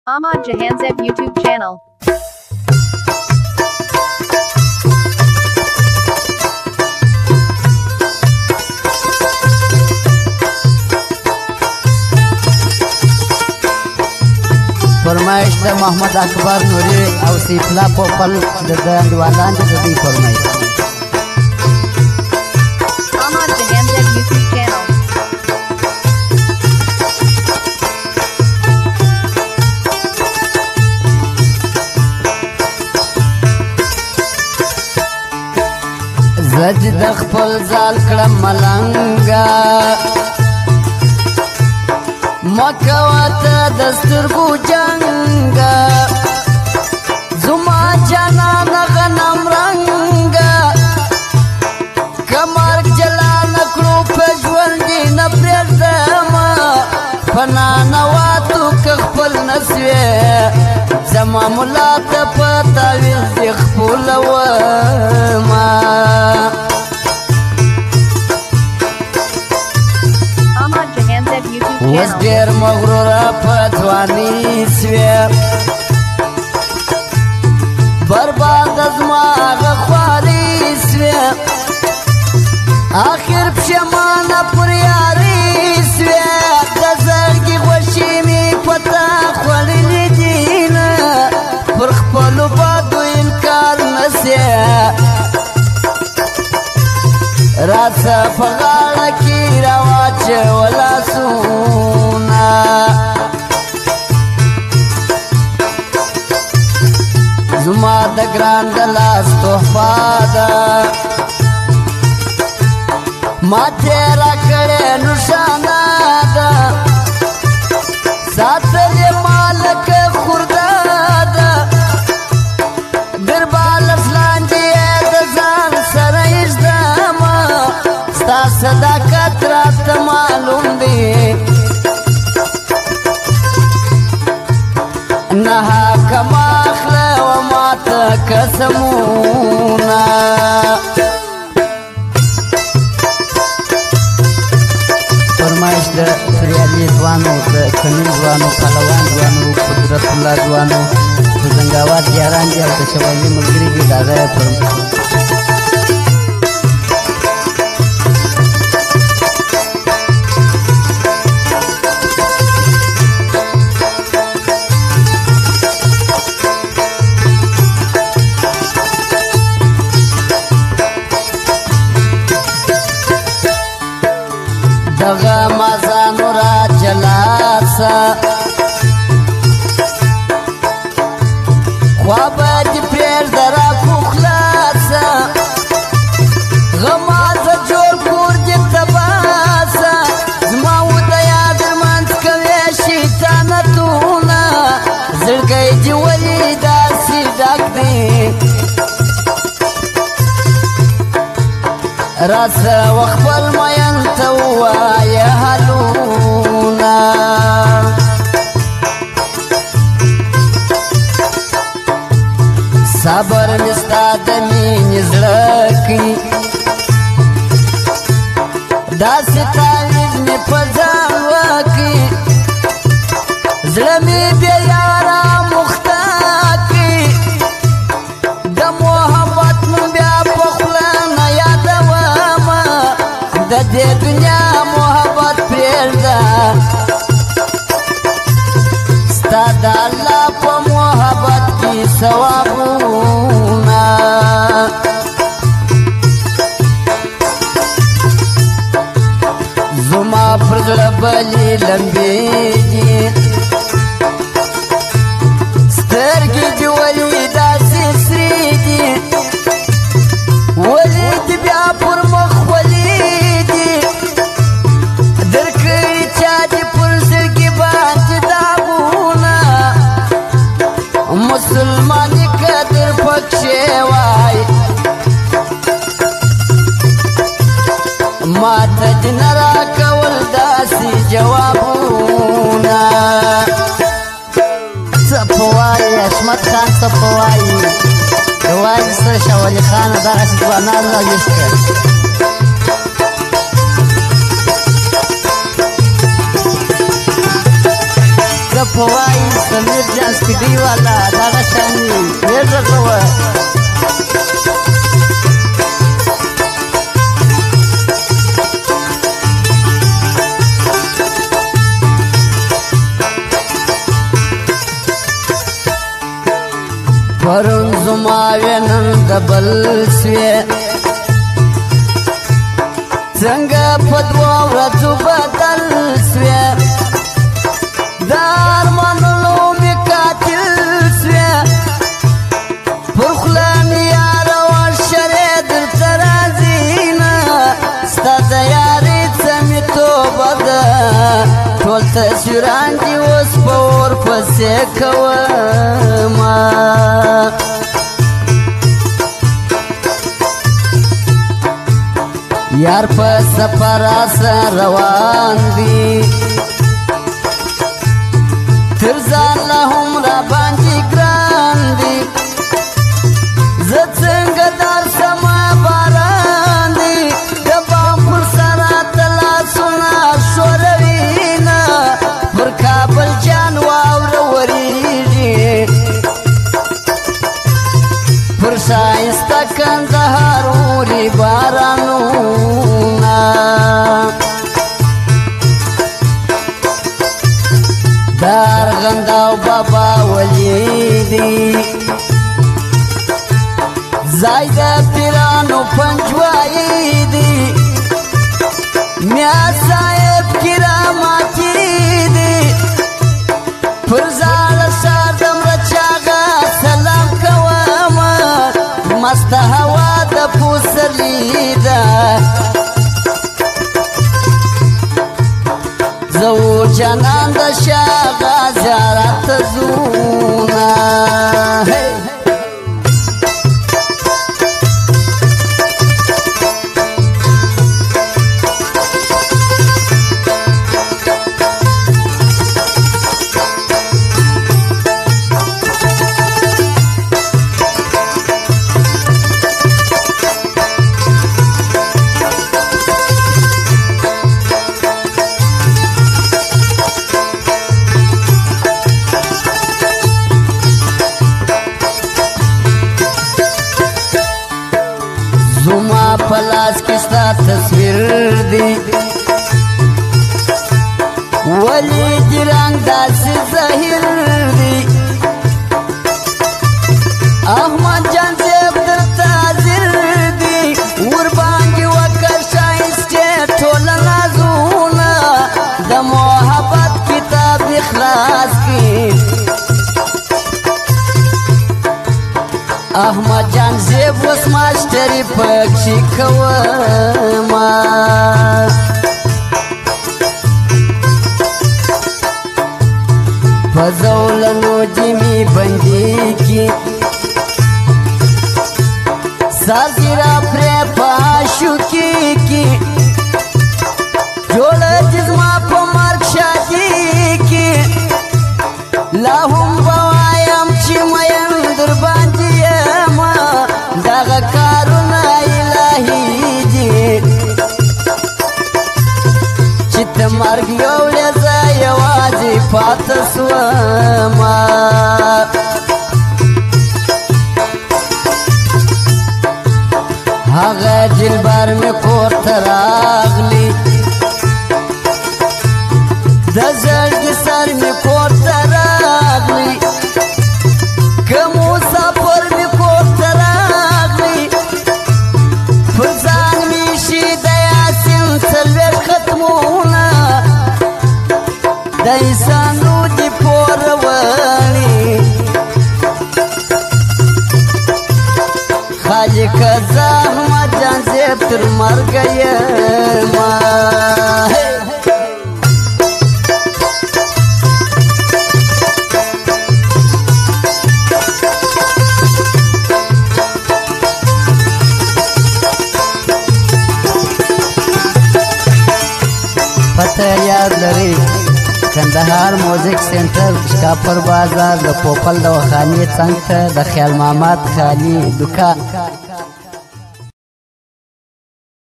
Ahmad Jahanzeb YouTube channel. फरमाइश द मोहम्मद अकबर नूरी और सिफला पोपल दंडवालान दी फरमाइश Ahmad Jahanzeb YouTube channel. زج د خپل ځال کړم ملنګا مکواته د سترګو جنګا زما جانان غنم رنګا کمر جلال کړو په ژوند نه پرېږدم فنا نواتو خپل نسوې زما ملا ته په تعویذ خپلوم Ahmad Jahanzeb YouTube وس channel. ډېر مغروره په ځواني سوې برباد زما هغه خواري سوې آخر پښېمانه پر یاري سوې د زړګي خوښي مې په تا خوړلې دینه پر خپلو بدو انکار نه سې راڅه په غاړه کې راواچوله سونه زما د ګران د لاس تحفه ده ما تېره کړې نښانه ده ساتلې ما لکه خورده ده دربالس لاندې د ځان سره ایږدمه ستا صداقت راته معلوم دی نه حکم اخله و ماته قسمونه فرمایش د فریالي ځوانو د کمیل ځوانو پهلوان ځوانو قدرت الله ځوانو د زنګاوات یاران دي او د شوالیې ملګري دي د هغه یې دغه مازانو را جلاسه خوابه دې پرېږده را کوخلاسه غمازه جوړ کور دې تباسه زما و د یاد منځ کوې شیطانتونه زړګی دې ولې داسې ډک دی راځه وخپل مین ته ووایه حالونه صبر مې ستا د مینې زړه کوي داسې تعویذ مې په ځان وکړي زړه مې بې یاره مخته کړي د محبت نوم بیا په خوله نه یادومه د دې دنیا محبت پرېږده ستا د الله په محبت کې ثوابونه زما پر زړه بلې لمبې دي سترګې دې ولې داسې سرې دي ولې دې بیا پر مخ ولیدي درکړي چا دې پر زړګي باندې داغونه مسلماني قدر پکښې وای ماته دې نه راکول داسې جوابونه څه په وایي حشمت خان څه په وایي د وایي څه شاه ولي خانه دغسې ځوانان راویښ کړل دپوای سمیر جان سپیډی والا دغه شانی ډېر رغوه پرون زما وینن د بل سوې څنګه په دوه ورځو بدل سوې د ارمانونو مې قاتل سوې پر خوله مې یاره ورشرې درته راځي نه ستا د یارې څه مې توبه ده ټول تصویران دي اوس په ورپسې کومه یار په سفر سره روان دي تر ځان له هم را باندې ګران دي زه څنګه درسمه باران دي د بام پر سر راته لاسونه ښوروینه پر کابل جان واوره ورېږي پر ښایسته کندهار اوري بارانونه د ارغنداو بابا ولی دي ځای د پیرانو پنجوایي دي میا صاحب کراماتي دي پر زاړه ښار د مرچاغه سلام کومه مسته هوا د پسرلي ده زه جانان د شاغه زیارت زونه زما پلاس کستا تصویر دی ولی دی رنگ داسی ظاہر دی احمد جان زیب در تازر دی وربانگی وکر شایسته ټول نازونا د محبت کتاب اخلاص کی احمد جان زیب اوس ماشټري پکښې کومه په زولنو جمي بندېږي سازیرا پرې په عاشقي جوړه چې زما په مرګ شادي کې لا هم به وایم چې مین در باندې دغه کارونه الهي دي چې ته مرګ یوړې زه یوازې پاته سومه هغه دلبر مې کور ته راغلی د زړګي سر مې کور ته راغلی که مسافر مې کور ته راغلی پر ځان مې شي د یاسین څلوېښت ختمونه د انسانو دي پوروړي خالقه زه احمد جان زیب تر مرګه یمه پته یاد لري کندهار موزیک سنټر شکاپور بازار د پوپل د وخانې څنګ ته د خیال محمد خالي دوکان